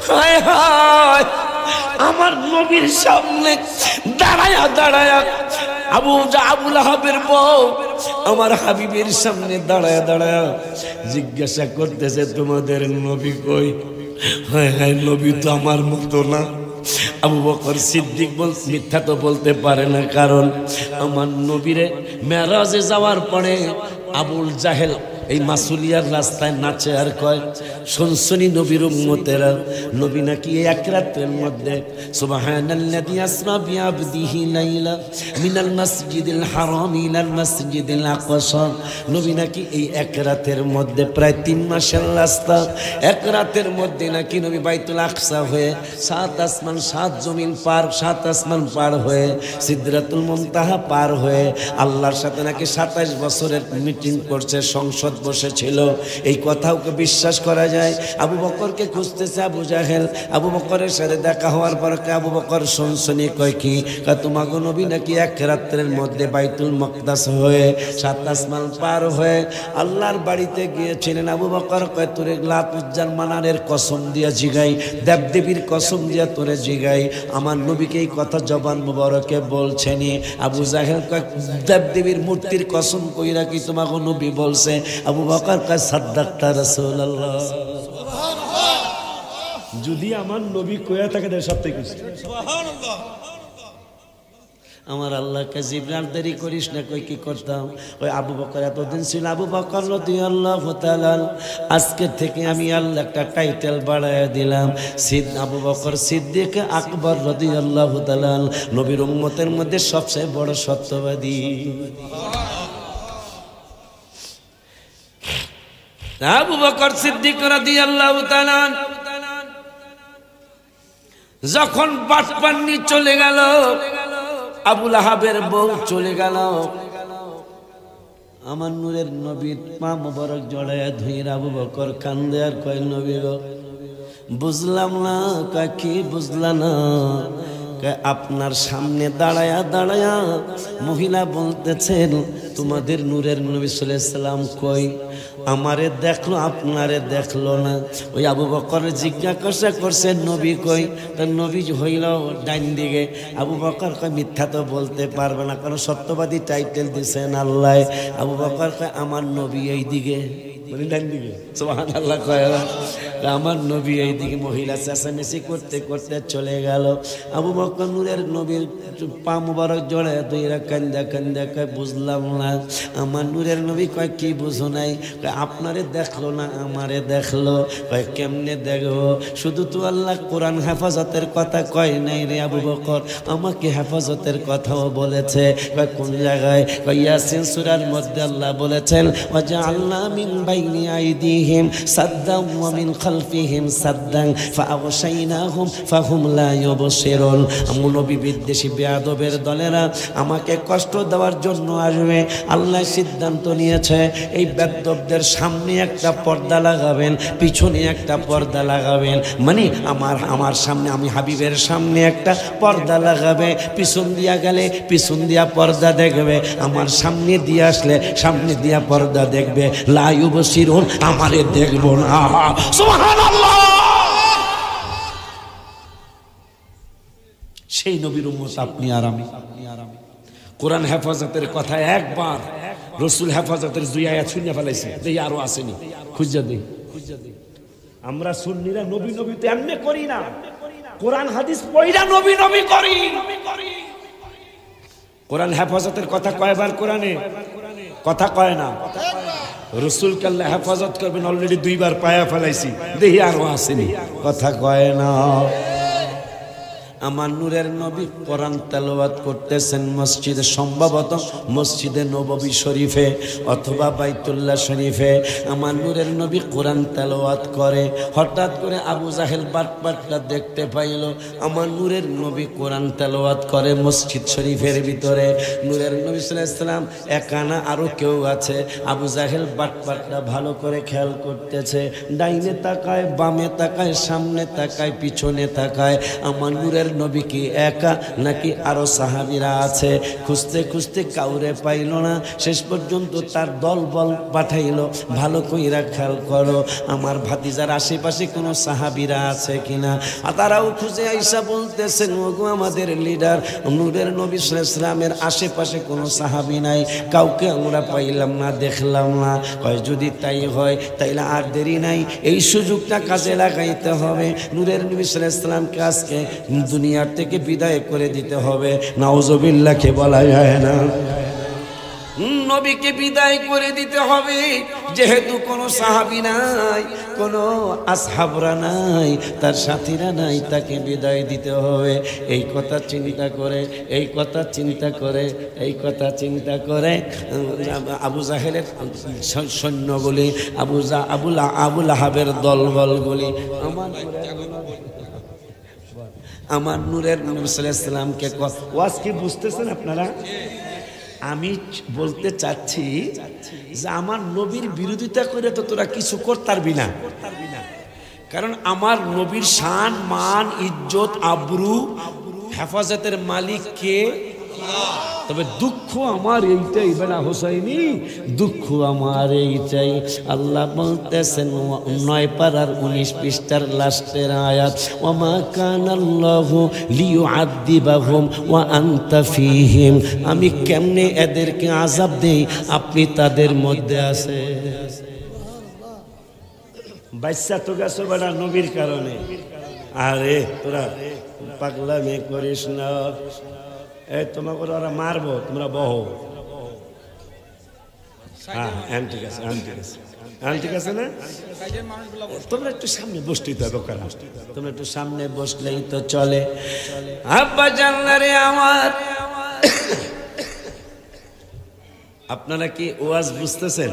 হায় হায়, আমার নবীর সামনে দাঁড়ায়া দাঁড়ায়া আবু লাহাবের বউ আমার হাবিবের সামনে দাঁড়ায় দাঁড়ায় জিজ্ঞাসা করতেছে তোমাদের নবী কই? হায় হায়, নবী তো আমার মতো না। আবু বকর সিদ্দিক মিথ্যা তো বলতে পারে না, কারণ আমার নবীরে মেরাজে যাওয়ার পরে আবুল জাহেল এই মাসুলিয়ার রাস্তায় নাচে আর কয় শুনছনি নবীর উম্মতেরা, নবী নাকি এক রাতের মধ্যে সুবহানাল্লাযী আসরা বিআবদিহি লাইলা মিনাল মাসজিদিল হারাম ইলাল মাসজিদিল আকসা, নবী নাকি এই এক রাতের মধ্যে প্রায় 3 মাসের রাস্তা, এক রাতের মধ্যে নাকি নবী বাইতুল আকসা হয়ে 7 আসমান 7 জমিন পার, 7 আসমান পার হয়ে সিদরাতুল মুনতাহা পার হয়ে আল্লাহর সাথে নাকি 27 বছরের মিটিং করছে, সংসদ বসেছিল। এই কথাও বিশ্বাস করা যায়। আবু বকরকে খুঁজতেছে আবু জাহেল, আবু বকরের সাথে দেখা হওয়ার পর আবু বকর শুনছনি কয় কি? তোমাগো নবী নাকি এক রাত্রের মধ্যে বাইতুল মকদাস হয়ে 7 আসমান পার হয়ে আল্লাহর বাড়িতে গিয়েছিলেন। আবু বকর কয় তোরে লাত উজ্জার মানারের কসম দিয়া জিগাই, দেবদেবীর কসম দিয়া তোরে জিগাই, আমার নবীকে এই কথা জবান মুবারকে বলছেনি। আবু জাহেল কয় দেবদেবীর মূর্তির কসম কইরা কি তোমাগো নবী বলছে? আবু বকর কয় সাদ্দাকতা রাসূলুল্লাহ, যদি আমার নবী কইয়া থাকে তাহলে সত্যি কইছে। সুবহানাল্লাহ। আমার আল্লাহকে জিবরাইল দেরি করিস না, কই কি করতাম? ওই আবু বকর এতদিন ছিল আবু বকর রাদিয়াল্লাহু তাআলা, আজকে থেকে আমি আল্লাহ একটা টাইটেল বাড়ায় দিলাম, আবু বকর সিদ্দিক আকবর রাদিয়াল্লাহু তাআলা, নবীর উম্মতের মধ্যে সবচেয়ে বড় সত্যবাদী। আবু বকর সিদ্দিক রাদিয়াল্লাহু তাআলা যখন বাটপান্নি চলে গেল, আবু লাহাবের বউ চলে গেল, আমার নূরের নবীর পা মোবারক জড়ায়া ধুইরা আবু বকর কান্দে আর কয় নবী গো বুঝলাম না। কাকি বুঝলা না? আপনার সামনে দাঁড়ায়া দাঁড়ায়া মহিলা বলতেছেন তোমাদের নূরের নবী সাল্লাল্লাহু আলাইহি সাল্লাম কই? আমারে দেখলো আপনারে দেখলো না। ওই আবু বকর জিজ্ঞাসা করছে নবী কই? তার নবী হইল ডাইন দিকে। আবু বকর কয় মিথ্যা তো বলতে পারবে না, কারণ সত্যবাদী টাইটেল দিছেন আল্লাহ। আবু বকর কয় আমার নবী এই দিকে, ডাইন দিকে। সুবহানাল্লাহ কয় আমার নবী এই দিকে। মহিলা চেঁচামেচি করতে করতে চলে গেল। আবু বকর নূরের নবীর পা মুবারক জড়ায় দুইরা কান্দা কান্দা কয় বুঝলাম না। আমার নূরের নবী কয় কি বুঝো নাই? আপনারে দেখলো না আমারে দেখলো। কয় কেমনে দেখবো? শুধু তো আল্লাহ কোরআন হেফাজতের কথা কয় নাই রে আবু বকর, আমাকে হেফাজতের কথাও বলেছে। কয় কোন জায়গায়? কয় ইয়াসিন সূরার মধ্যে আল্লাহ বলেছেন ওয়াজআলনা মিন বাইনি আইদিহিম সাদ্দাম ওয়া মিন খালফিহিম সাদ্দান ফাআগশাইনাহুম ফাহুম লা ইউবসিরুন। আমু নবী বিদ্বেষী বেয়াদবের দলেরা আমাকে কষ্ট দেওয়ার জন্য আসবে। আল্লাহ সিদ্ধান্ত নিয়েছে এই বেয়াদবদের সামনে একটা পর্দা লাগাবেন, পিছনে একটা পর্দা লাগাবেন। মানে আমার সামনে, আমি হাবিবের সামনে একটা পর্দা লাগাবে, পিছন দিয়া গেলে পিছন দিয়া পর্দা দেখবে, আমার সামনে দিয়ে আসলে সামনে দিয়া পর্দা দেখবে। লা ইউবসিরুন, আমারে দেখব না। সুবহানাল্লাহ। সেই নবীর উম্মত আপনি আর আমি। কোরআন হেফাজতের কথা একবার, রসুল হেফাজতের 2 আয়াত শুনে ফেলাইছে, দেখি আরো আসেনি, খুঁজে দেই। আমরা সুন্নিরা নবী নবী তো এমনি করি না, কোরআন হাদিস পড়া নবী নবী করি। কোরআন হেফাজতের কথা কয়বার কোরআনে কথা কয় না? রসুল কাল্লা হেফাজত করবেন অলরেডি 2 বার পায়া ফেলাইছি, দেখি আরো আসেনি, কথা কয় না। আমার নূরের নবী কোরআন তেলাওয়াত করতেছেন মসজিদে, সম্ভবত মসজিদে নববী শরীফে অথবা বাইতুল্লাহ শরীফে। আমার নূরের নবী কোরআন তেলাওয়াত করে, হঠাৎ করে আবু জাহেল বাটপাটটা দেখতে পাইল আমার নূরের নবী কোরআন তেলাওয়াত করে মসজিদ শরীফের ভিতরে। নূরের নবী সাল্লাল্লাহু আলাইহি সাল্লাম একানা, আরো কেউ আছে। আবু জাহেল বাটপাটটা ভালো করে খেয়াল করতেছে, ডাইনে তাকায়, বামে তাকায়, সামনে তাকায়, পিছনে তাকায়। আমার নূরের নবী কি একা নাকি আরো সাহাবীরা আছে? খুঁজতে খুঁজতে কাউরে পাইল না, শেষ পর্যন্ত তার দলবল পাঠাইলো। ভালো কইরা খেয়াল করো, আমার ভাতিজার আশেপাশে কোনো সাহাবীরা আছে কিনা। আর তারাও খুঁজে আইসা বলতেছেন, ওগো আমাদের লিডার নূরের নবী সাল্লাল্লাহু আলাইহি ওয়াসাল্লামের আশেপাশে কোনো সাহাবী নাই, কাউকে আমরা পাইলাম না, দেখলাম না। কয় যদি তাই হয় তাইলে আর দেরি নাই, এই সুযোগটা কাজে লাগাইতে হবে। নূরের নবী সাল্লাল্লাহু আলাইহি ওয়াসাল্লামকে আজকে দুনিয়ার থেকে বিদায় করে দিতে হবে। নাউজুবিল্লাহ কে বলা যায় না? নবীকে বিদায় করে দিতে হবে, যেহেতু কোনো সাহাবী নাই, কোনো আসহাবরা নাই, তার সাথীরা নাই, তাকে বিদায় দিতে হবে। এই কথা চিন্তা করে, এই কথা চিন্তা করে, এই কথা চিন্তা করে আবু জাহেলের সৈন্যগুলি, আবুল আহাবের দলবলগুলি আমার নূরের নবী সাল্লাল্লাহু আলাইহি ওয়াসাল্লামকে ওয়াজ কি বুঝতেছেন আপনারা? আমি বলতে চাচ্ছি যে আমার নবীর বিরোধিতা করে তো তোরা কিছু করতে পারবি না, কারণ আমার নবীর শান, মান, ইজ্জত, আবরু, হেফাজতের মালিক কে? তবে দুঃখ আমার এইটাই বেলা হোসাইনি, দুঃখ আমার এইটাই। আল্লাহ বলতেছেন 9 পারার 19 পৃষ্ঠার লাস্টের আয়াত, ওমা কানাল্লাহু লিয়ুআযিবাহুম ওয়া আনতা ফীহিম। আমি কেমনে এদেরকে আযাব দেই, আপনি তাদের মধ্যে আছে। বাচ্চা তো গেছো বেটা নবীর কারণে। আরে তোরা পাগলামি করিস না, এই তোমাকে ওরা মারবো, তোমরা বহো। হ্যাঁ ঠিক আছে, ঠিক আছে না? তোমরা একটু সামনে বসতেই তো দোকান, তোমরা একটু সামনে বসলেই তো চলে। আব্বা জানলারে আমার, আপনারা কি ওয়াজ বুঝতেছেন?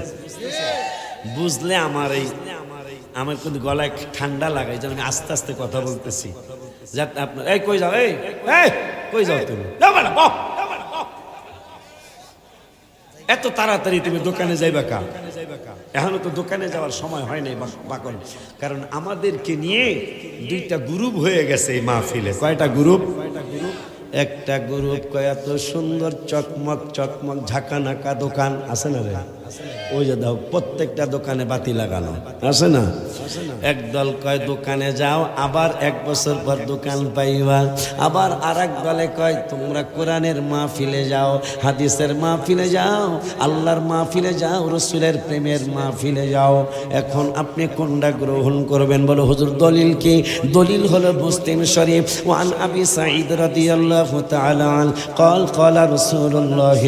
বুঝলে আমার কিন্তু গলায় ঠান্ডা লাগাই, যেন আমি আস্তে আস্তে কথা বলতেছি, যাতে আপনার এই কই যাও, এই কই যাও তুমি? এত তাড়াতাড়ি তুমি দোকানে যাইবা কা? এখনো তো দোকানে যাওয়ার সময় হয় নাই বাকন, কারণ আমাদেরকে নিয়ে 2টা গ্রুপ হয়ে গেছে এই মাহফিলে। কয়টা গ্রুপ? একটা গ্রুপ কয় এত সুন্দর চকমক চকমক ঝাঁকানাকা দোকান আছে না রে, ওই যে দাও প্রত্যেকটা দোকানে বাতি লাগানো আছে না। একদল কয় দোকানে যাও, আবার 1 বছর পর দোকান পাইবা। আবার আরেক দলে কয় তোমরা কোরআনের মাহফিলে যাও, হাদিসের মাহফিলে যাও, আল্লাহর মাহফিলে যাও, রাসূলের প্রেমের মাহফিলে যাও। এখন আপনি কোনটা গ্রহণ করবেন বলো হুজুর? দলিল কি? দলিল হলো মুসলিম শরীফ। ওয়ান আবি সাঈদ রাদিয়াল্লাহু তাআলা আন قال قال رسول الله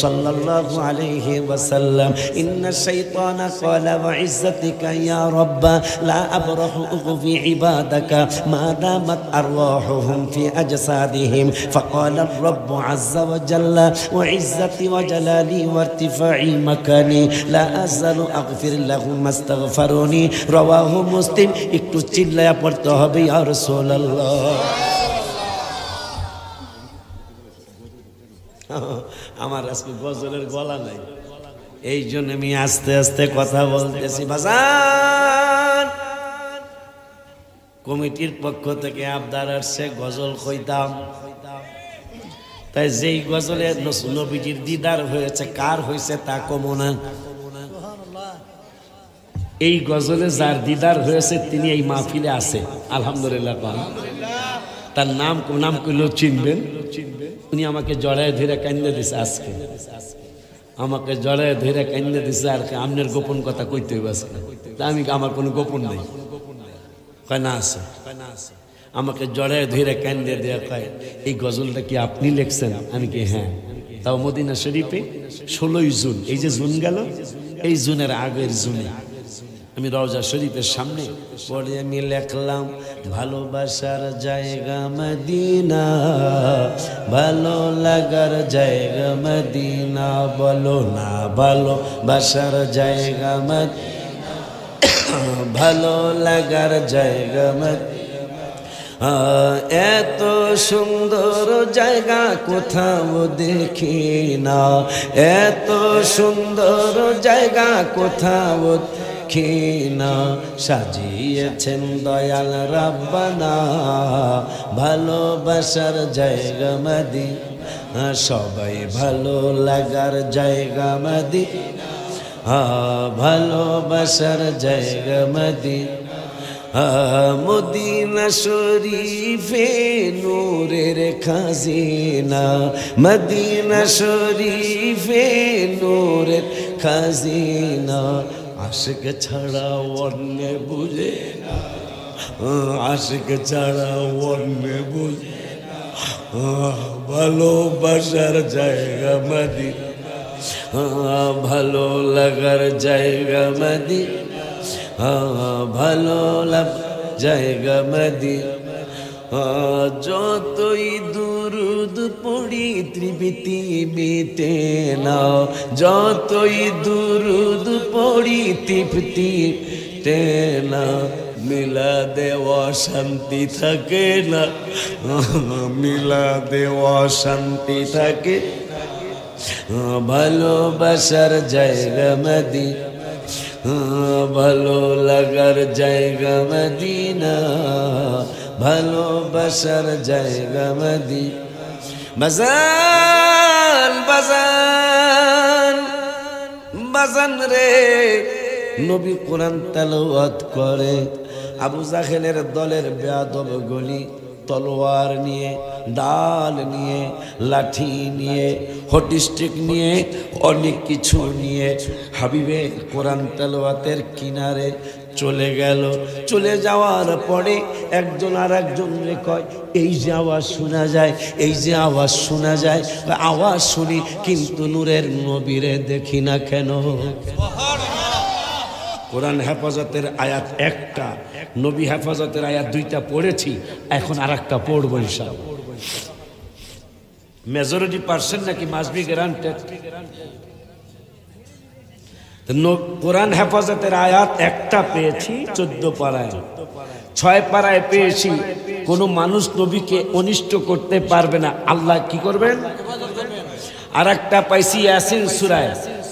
صلى الله عليه وسلم إن الشيطان قال وعزتك يا رب لا أبرح أغفي عبادك ما دامت أرواحهم في أجسادهم فقال الرب عز وجل وعزتي وجلالي وارتفاع مكاني لا أزال أغفر لهم ما استغفروني رواه مسلم। একটু চিল্লায়া পড়তে হবে ইয়া রাসূলুল্লাহ। আমার আজকে গজলের গলা নাই, এই জন্য আমি আস্তে আস্তে কথা বলতেছি। বাজান কমিটির পক্ষ থেকে আবদার আসছে গজল কইতাম, তাই যেই গজলে নবীজির দিদার হয়েছে, কার হয়েছে তা কমো না। এই গজলে যার দিদার হয়েছে তিনি এই মাহফিলে আছে আলহামদুলিল্লাহ। তার নাম কইলেও চিনবেন। উনি আমাকে জড়ায় ধরে কান্দে দিছে, আজকে আমাকে জড়ায় ধরে কান্দে দিছে। আর আপনার গোপন কথা কইতে হইব আজকে, আমি আমার কোনো গোপন নেই। কয় না আছে, আমাকে জড়ায় ধরে কান্দে দেয়া কয় এই গজলটা কি আপনি লিখছেন? আমি কি হ্যাঁ। তাও মদিনা শরীফে 16ই জুন, এই যে জুন গেল, এই জুনের আগের জুনে আমি রওজা শরীফের সামনে পড়ে আমি লেখলাম ভালোবাসার জায়গা মদিনা, ভালো লাগার জায়গা মদিনা, বলো না ভালোবাসার জায়গা মদিনা, ভালো লাগার জায়গা মদিনা। এত সুন্দর জায়গা কোথাও দেখি না, এত সুন্দর জায়গা কোথাও দক্ষিণা সাজিয়েছেন দয়াল রাব্বানা, ভালোবাসার জায়গা মদিনা, সবাই ভালো লাগার জায়গা মদিনা, ভালোবাসার জায়গা মদিনা। মদিনা শরীফে নূরের খাজিনা, মদিনা শরীফে নূরের খাজিনা, আশিক ছাড়া অন্য বুঝে না, আশিক ছাড়া অন্য বুঝে না, ভালোবাসার জায়গা মদিনা, ভালো লাগার জায়গা মদিনা, ভালো জায়গা মদিনা। যতই দুরুদ পড়ি তৃপ্তি মিটে না, যতই দুরুদ পড়ি তৃপ্তি মিটে না, মিলা দেওয়া শান্তি থাকে না, মিলা দেওয়া শান্তি থাকে, ভালোবাসার জায়গা মদিনা, ভালো লাগার জায়গা মদিনা, ভালোবাসার জায়গা মদিনা। বাজান বাজান বাজান রে, নবী কোরআন তেলাওয়াত করে, আবু জাহেলের দলের বেয়াদব গলি তলোয়ার নিয়ে, ডাল নিয়ে, লাঠি নিয়ে, হটিস্টিক নিয়ে, অনেক কিছু নিয়ে হাবিবে কোরআন তেলাওয়াতের কিনারে চলে গেল। চলে যাওয়ার পরে একজন আর একজনকে কয়, এই যে আওয়াজ শোনা যায়, এই যে আওয়াজ শোনা যায়, আওয়াজ শুনি কিন্তু নূরের নবীরে দেখি না কেন? কোরআন হেফাজতের আয়াত একটা, নবী হেফাজতের আয়াত দুইটা পড়েছি, এখন আর একটা পড়বো ইনশাআল্লাহ। মেজরিটি পার্সেন্ট নাকি মাস্ট বি গ্যারান্টেড। কোরআন হেফাজতের আয়াত একটা পেয়েছি 14 পারায়, 6 পারায় পেয়েছি কোনো মানুষ নবীকে অনিষ্ট করতে পারবে না, আল্লাহ কি করবেন? আর একটা পাইছি ইয়াসিন সূরায়,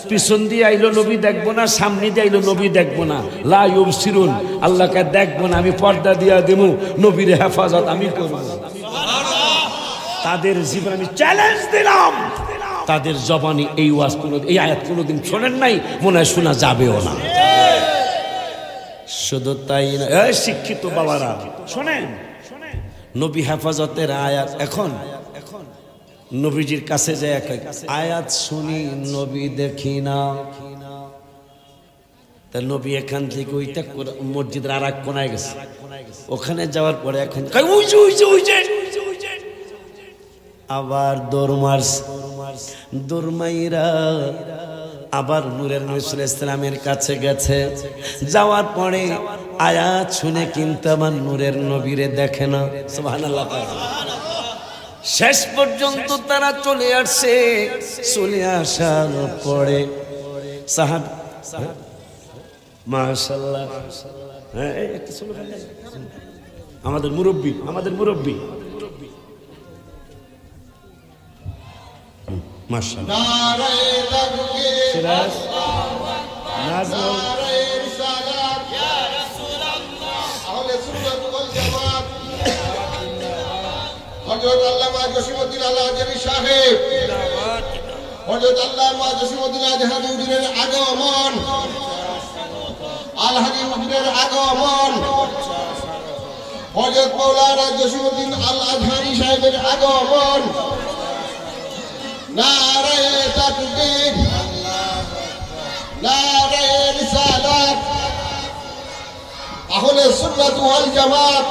পিছন দিয়ে আইলো নবী দেখবো না, সামনে দিয়ে আইলো নবী দেখবো না, লা ইউবসিরুন, আল্লাহকে দেখবো না, আমি পর্দা দিয়া দেবো, নবীর হেফাজত আমি করব। তাদের জীবন আমি চ্যালেঞ্জ দিলাম, তাদের জবানি এই ওয়াজ এই আয়াত কোনোদিন শোনেন নাই, মনে হয় শোনা যাবেও না। শুধু তাই না, শিক্ষিত বাবারা শোনেন, নবী হেফাজতের আয়াত এখন নবীজির কাছে যায়, আয়াত শুনি নবী দেখি না। তা নবী এখান থেকে ওইটা মসজিদের আর এক কোনায় গেছে, ওখানে যাওয়ার পরে এখন আবার দৌড় মাইরা আবার নূরের নবী সাল্লাল্লাহু আলাইহি ওয়াসাল্লামের কাছে গেছে। যাওয়ার পরে আয়াত শুনে কিন্তু আমার নূরের নবীরে দেখে না। সুবহানাল্লাহ। শেষ পর্যন্ত তারা চলে আসছে। চলে আসার পরে সাহাবী, মাশাআল্লাহ, হ্যাঁ একটা আমাদের মুরব্বী মাশাআল্লাহ, নারায়ে তাকবীর, আল্লাহু আকবার, নারায়ে রিসালাত, ইয়া রাসূলুল্লাহ, আহলে সুন্নাত ওয়াল জামাত, হযরত আল্লামা জসিমউদ্দিন আল আজহারী সাহেব, হযরত আল্লামা জসিমউদ্দিন আজহারী হুজুরের আগমন, আল-হাদী হুজুরের আগমন, হযরত মাওলানা জসিমউদ্দিন আল আজহারী সাহেবের আগমন, নারায়ে তাকবীর, নারায়ে রিসালাত, আহলে সুন্নাত ওয়াল জামাত,